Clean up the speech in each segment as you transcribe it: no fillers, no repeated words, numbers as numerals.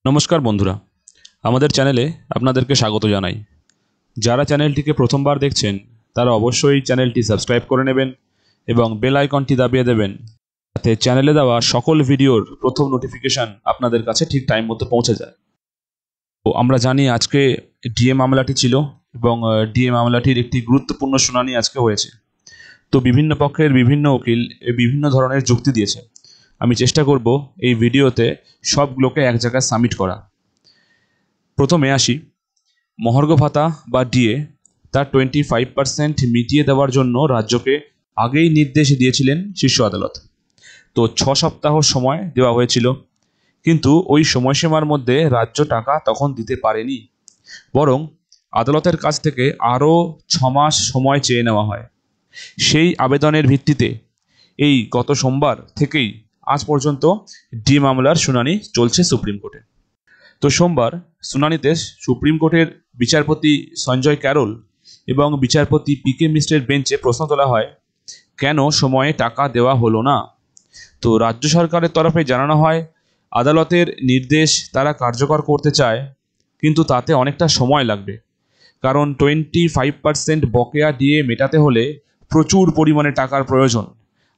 নমস্কার বন্ধুরা, আমাদের চ্যানেলে আপনাদেরকে স্বাগত জানাই। যারা চ্যানেলটিকে প্রথমবার দেখছেন তারা অবশ্যই চ্যানেলটি সাবস্ক্রাইব করে নেবেন এবং বেল আইকনটি দাবিয়ে দেবেন, যাতে চ্যানেলে দেওয়া সকল ভিডিওর প্রথম নোটিফিকেশান আপনাদের কাছে ঠিক টাইম মতো পৌঁছে যায়। তো আমরা জানি আজকে ডিএ মামলাটি ছিল এবং ডিএ মামলাটির একটি গুরুত্বপূর্ণ শুনানি আজকে হয়েছে। তো বিভিন্ন পক্ষের বিভিন্ন উকিল বিভিন্ন ধরনের যুক্তি দিয়েছে। আমি চেষ্টা করব এই ভিডিওতে সবগুলোকে এক জায়গায় সাবমিট করা। প্রথমে আসি, মহার্ঘ ভাতা বা ডিএ তার 25% মিটিয়ে দেওয়ার জন্য রাজ্যকে আগেই নির্দেশ দিয়েছিলেন শীর্ষ আদালত। তো 6 সপ্তাহ সময় দেওয়া হয়েছিল, কিন্তু ওই সময়সীমার মধ্যে রাজ্য টাকা তখন দিতে পারেনি, বরং আদালতের কাছ থেকে আরও 6 মাস সময় চেয়ে নেওয়া হয়। সেই আবেদনের ভিত্তিতে এই গত সোমবার থেকেই আজ পর্যন্ত ডিএ মামলার শুনানি চলছে সুপ্রিম কোর্টে। তো সোমবার শুনানিতে সুপ্রিম কোর্টের বিচারপতি সঞ্জয় ক্যারল এবং বিচারপতি পিকে মিশ্রের বেঞ্চে প্রশ্ন তোলা হয়, কেন সময়ে টাকা দেওয়া হলো না। তো রাজ্য সরকারের তরফে জানানো হয়, আদালতের নির্দেশ তারা কার্যকর করতে চায়, কিন্তু তাতে অনেকটা সময় লাগবে, কারণ 25% বকেয়া দিয়ে মেটাতে হলে প্রচুর পরিমাণে টাকার প্রয়োজন,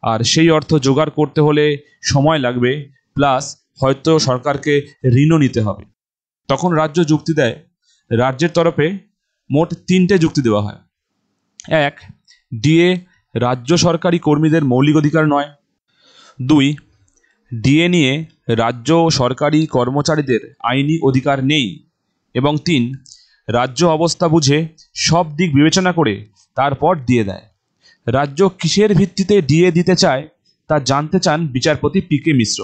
আর সেই অর্থ জোগাড় করতে হলে সময় লাগবে, প্লাস হয়তো সরকারকে ঋণও নিতে হবে। তখন রাজ্য যুক্তি দেয়। রাজ্যের তরফে মোট 3টে যুক্তি দেওয়া হয়। 1, ডিএ রাজ্য সরকারি কর্মীদের মৌলিক অধিকার নয়। 2, ডিএ নিয়ে রাজ্য সরকারি কর্মচারীদের আইনি অধিকার নেই। এবং 3, রাজ্য অবস্থা বুঝে সব দিক বিবেচনা করে তারপর দিয়ে দেয়। রাজ্য কিসের ভিত্তিতে ডিএ দিতে চায় তা জানতে চান বিচারপতি পিকে মিশ্র।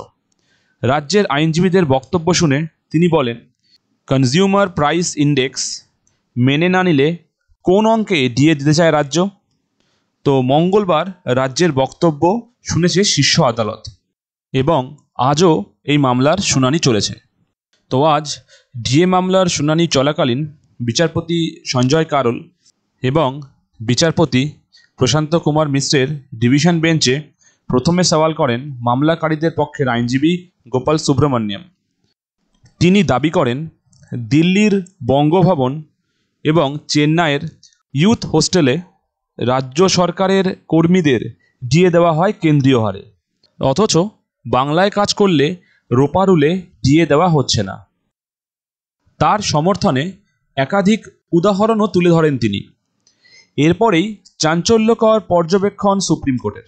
রাজ্যের আইনজীবীদের বক্তব্য শুনে তিনি বলেন, কনজিউমার প্রাইস ইন্ডেক্স মেনে না নিলে কোন অঙ্কে ডিএ দিতে চায় রাজ্য। তো মঙ্গলবার রাজ্যের বক্তব্য শুনেছে শীর্ষ আদালত এবং আজও এই মামলার শুনানি চলেছে। তো আজ ডিএ মামলার শুনানি চলাকালীন বিচারপতি সঞ্জয় কারল এবং বিচারপতি প্রশান্ত কুমার মিশ্রের ডিভিশন বেঞ্চে প্রথমে সওয়াল করেন মামলাকারীদের পক্ষের আইনজীবী গোপাল সুব্রমণ্যম। তিনি দাবি করেন, দিল্লির বঙ্গভবন এবং চেন্নাইয়ের ইউথ হোস্টেলে রাজ্য সরকারের কর্মীদের ডিএ দেওয়া হয় কেন্দ্রীয় হারে, অথচ বাংলায় কাজ করলে রোপা রুলে ডিএ দেওয়া হচ্ছে না। তার সমর্থনে একাধিক উদাহরণও তুলে ধরেন তিনি। এরপরেই চাঞ্চল্যকর পর্যবেক্ষণ সুপ্রিম কোর্টের।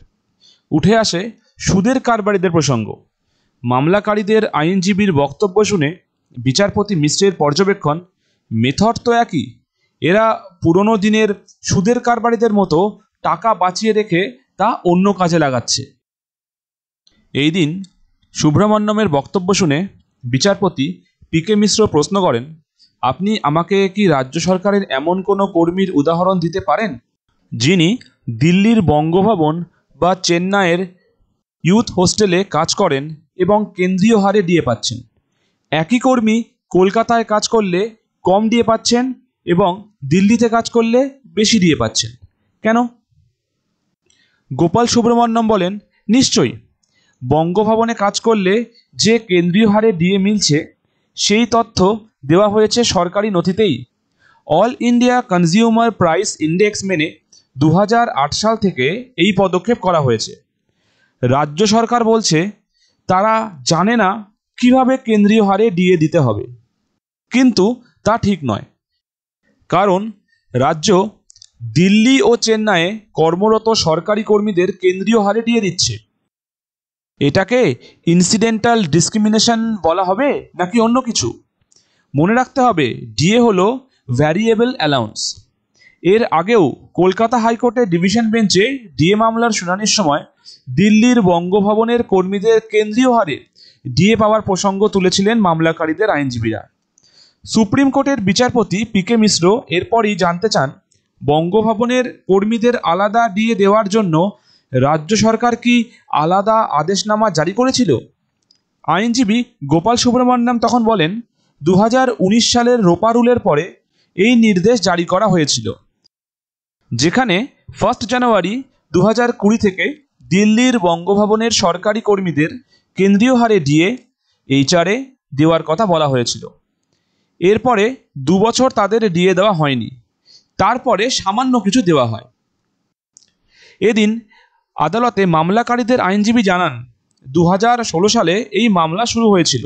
উঠে আসে সুদের কারবারিদের প্রসঙ্গ। মামলাকারীদের আইনজীবীর বক্তব্য শুনে বিচারপতি মিশ্রের পর্যবেক্ষণ, মেথড তো একই, এরা পুরনো দিনের সুদের কারবারিদের মতো টাকা বাঁচিয়ে রেখে তা অন্য কাজে লাগাচ্ছে। এই দিন সুব্রমণ্যমের বক্তব্য শুনে বিচারপতি পিকে মিশ্র প্রশ্ন করেন, আপনি আমাকে কি রাজ্য সরকারের এমন কোনো কর্মীর উদাহরণ দিতে পারেন যিনি দিল্লির বঙ্গভবন বা চেন্নাইয়ের ইউথ হোস্টেলে কাজ করেন এবং কেন্দ্রীয় হারে ডিএ পাচ্ছেন? একই কর্মী কলকাতায় কাজ করলে কম ডিএ পাচ্ছেন এবং দিল্লিতে কাজ করলে বেশি ডিএ পাচ্ছেন, কেন? গোপাল সুব্রমণ্যম বলেন, নিশ্চয়ই, বঙ্গভবনে কাজ করলে যে কেন্দ্রীয় হারে ডিএ মিলছে সেই তথ্য দেওয়া হয়েছে সরকারি নথিতেই। All India consumer price index মেনে 2008 সাল থেকে এই পদক্ষেপ করা হয়েছে। রাজ্য সরকার বলছে তারা জানে না কিভাবে কেন্দ্রীয় হারে ডিএ দিতে হবে, কিন্তু তা ঠিক নয়, কারণ রাজ্য দিল্লি ও চেন্নাইয়ে কর্মরত সরকারি কর্মীদের কেন্দ্রীয় হারে ডিএ দিচ্ছে। এটাকে ইনসিডেন্টাল ডিসক্রিমিনেশন বলা হবে নাকি অন্য কিছু? মনে রাখতে হবে, ডিএ হলো ভ্যারিয়েবল অ্যালাউন্স। এর আগেও কলকাতা হাইকোর্টের ডিভিশন বেঞ্চে ডিএ মামলার শুনানির সময় দিল্লির বঙ্গভবনের কর্মীদের কেন্দ্রীয় হারে ডিএ পাওয়ার প্রসঙ্গ তুলেছিলেন মামলাকারীদের আইনজীবীরা। সুপ্রিম কোর্টের বিচারপতি পিকে মিশ্র এরপরই জানতে চান, বঙ্গভবনের কর্মীদের আলাদা ডিএ দেওয়ার জন্য রাজ্য সরকার কি আলাদা আদেশনামা জারি করেছিল? আইনজীবী গোপাল সুব্রমণ্যম তখন বলেন, 2019 সালের রোপা রুলের পরে এই নির্দেশ জারি করা হয়েছিল, যেখানে 1 জানুয়ারি 2020 থেকে দিল্লির বঙ্গভবনের সরকারি কর্মীদের কেন্দ্রীয় হারে ডিএ, এইচআরএ দেওয়ার কথা বলা হয়েছিল। এরপরে 2 বছর তাদের ডিএ দেওয়া হয়নি, তারপরে সামান্য কিছু দেওয়া হয়। এদিন আদালতে মামলাকারীদের আইনজীবী জানান 2016 সালে এই মামলা শুরু হয়েছিল।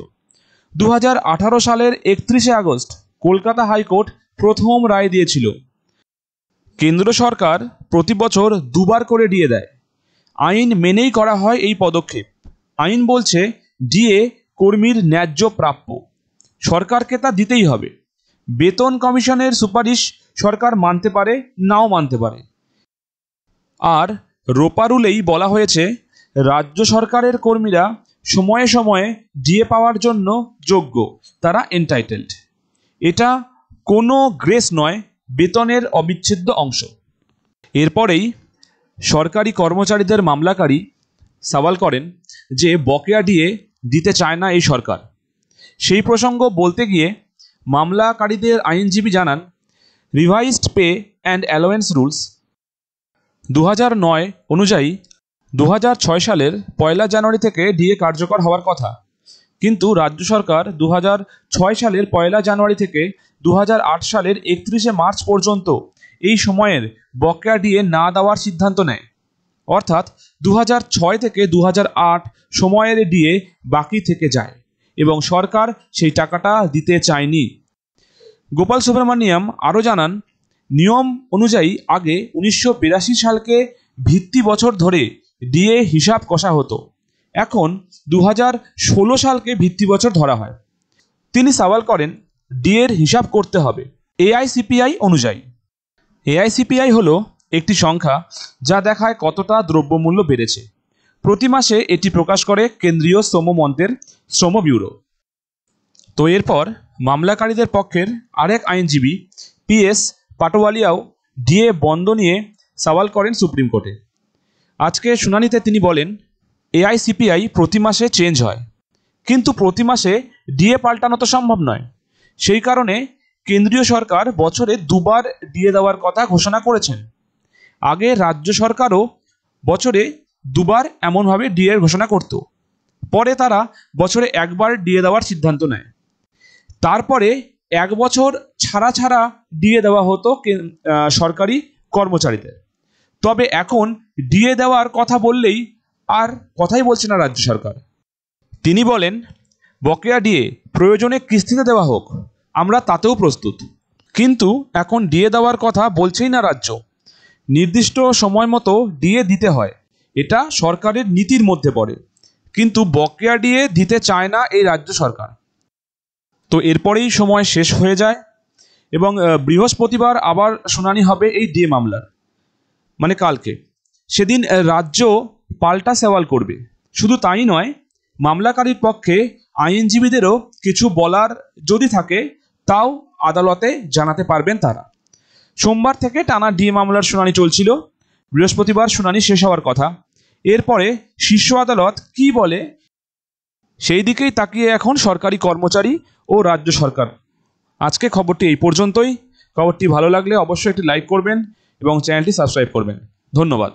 2018 সালের 31শে আগস্ট কলকাতা হাইকোর্ট প্রথম রায় দিয়েছিল। কেন্দ্র সরকার প্রতি বছর 2 বার করে ডিএ দেয়। আইন মেনেই করা হয় এই পদক্ষেপ। আইন বলছে ডিএ কর্মীর ন্যায্য প্রাপ্য, সরকারকে তা দিতেই হবে। বেতন কমিশনের সুপারিশ সরকার মানতে পারে, নাও মানতে পারে। আর রোপারুলেই বলা হয়েছে রাজ্য সরকারের কর্মীরা সময়ে সময়ে ডিএ পাওয়ার জন্য যোগ্য, তারা এন্টাইটেলড। এটা কোনো গ্রেস নয়, বেতনের অবিচ্ছেদ্য অংশ। এরপরেই সরকারি কর্মচারীদের মামলাকারী সওয়াল করেন যে বকেয়া ডিএ দিতে চায় না এই সরকার। সেই প্রসঙ্গ বলতে গিয়ে মামলাকারীদের আইনজীবী জানান revised pay and allowance rules 2009 অনুযায়ী 2006 সালের 1 জানুয়ারি থেকে ডিএ কার্যকর হওয়ার কথা, কিন্তু রাজ্য সরকার 2006 সালের 1 জানুয়ারি থেকে 2008 সালের 31শে মার্চ পর্যন্ত এই সময়ের বকেয়া ডিএ না দেওয়ার সিদ্ধান্ত নেয়। অর্থাৎ 2006 থেকে 2008 সময়ের ডিএ বাকি থেকে যায় এবং সরকার সেই টাকাটা দিতে চায়নি। গোপাল সুব্রমণিয়াম আরও জানান নিয়ম অনুযায়ী আগে 1982 সালকে ভিত্তি বছর ধরে ডিএ হিসাব কষা হতো, এখন 2016 সালকে ভিত্তি বছর ধরা হয়। তিনি সওয়াল করেন ডিএর হিসাব করতে হবে এআইসিপিআই অনুযায়ী। এআইসিপিআই হলো একটি সংখ্যা যা দেখায় কতটা দ্রব্যমূল্য বেড়েছে। প্রতি মাসে এটি প্রকাশ করে কেন্দ্রীয় শ্রম মন্ত্রের শ্রম ব্যুরো। তো এরপর মামলাকারীদের পক্ষের আরেক আইনজীবী পিএস পাটোয়ালিয়াও ডিএ বন্ধ নিয়ে সওয়াল করেন সুপ্রিম কোর্টে। আজকে শুনানিতে তিনি বলেন এআইসিপিআই প্রতি মাসে চেঞ্জ হয়, কিন্তু প্রতি মাসে ডিএ পাল্টানো তো সম্ভব নয়। সেই কারণে কেন্দ্রীয় সরকার বছরে 2 বার ডিএ দেওয়ার কথা ঘোষণা করেছেন। আগে রাজ্য সরকারও বছরে 2 বার এমনভাবে ডিএর ঘোষণা করত, পরে তারা বছরে 1 বার ডিএ দেওয়ার সিদ্ধান্ত নেয়। তারপরে 1 বছর ছাড়া ছাড়া ডিএ দেওয়া হতো সরকারি কর্মচারীদের। তবে এখন ডিএ দেওয়ার কথা বললেই আর কথাই বলছে না রাজ্য সরকার। তিনি বলেন বকেয়া ডিএ প্রয়োজনে কিস্তিতে দেওয়া হোক, আমরা তাতেও প্রস্তুত, কিন্তু এখন ডিএ দেওয়ার কথা বলছেই না রাজ্য। নির্দিষ্ট সময় মতো ডিএ দিতে হয়, এটা সরকারের নীতির মধ্যে পড়ে, কিন্তু বকেয়া ডিএ দিতে চায় না এই রাজ্য সরকার। তো এরপরেই সময় শেষ হয়ে যায় এবং বৃহস্পতিবার আবার শুনানি হবে এই ডিএ মামলার, মানে কালকে। সেদিন রাজ্য পাল্টা সওয়াল করবে। শুধু তাই নয়, মামলাকারীর পক্ষে আইনজীবীদেরও কিছু বলার যদি থাকে তাও আদালতে জানাতে পারবেন তারা। সোমবার থেকে টানা ডিএ মামলার শুনানি চলছিল, বৃহস্পতিবার শুনানি শেষ হওয়ার কথা। এরপরে শীর্ষ আদালত কি বলে সেই দিকেই তাকিয়ে এখন সরকারি কর্মচারী ও রাজ্য সরকার। আজকে খবরটি এই পর্যন্তই। খবরটি ভালো লাগলে অবশ্যই একটি লাইক করবেন এবং চ্যানেলটি সাবস্ক্রাইব করবেন। ধন্যবাদ।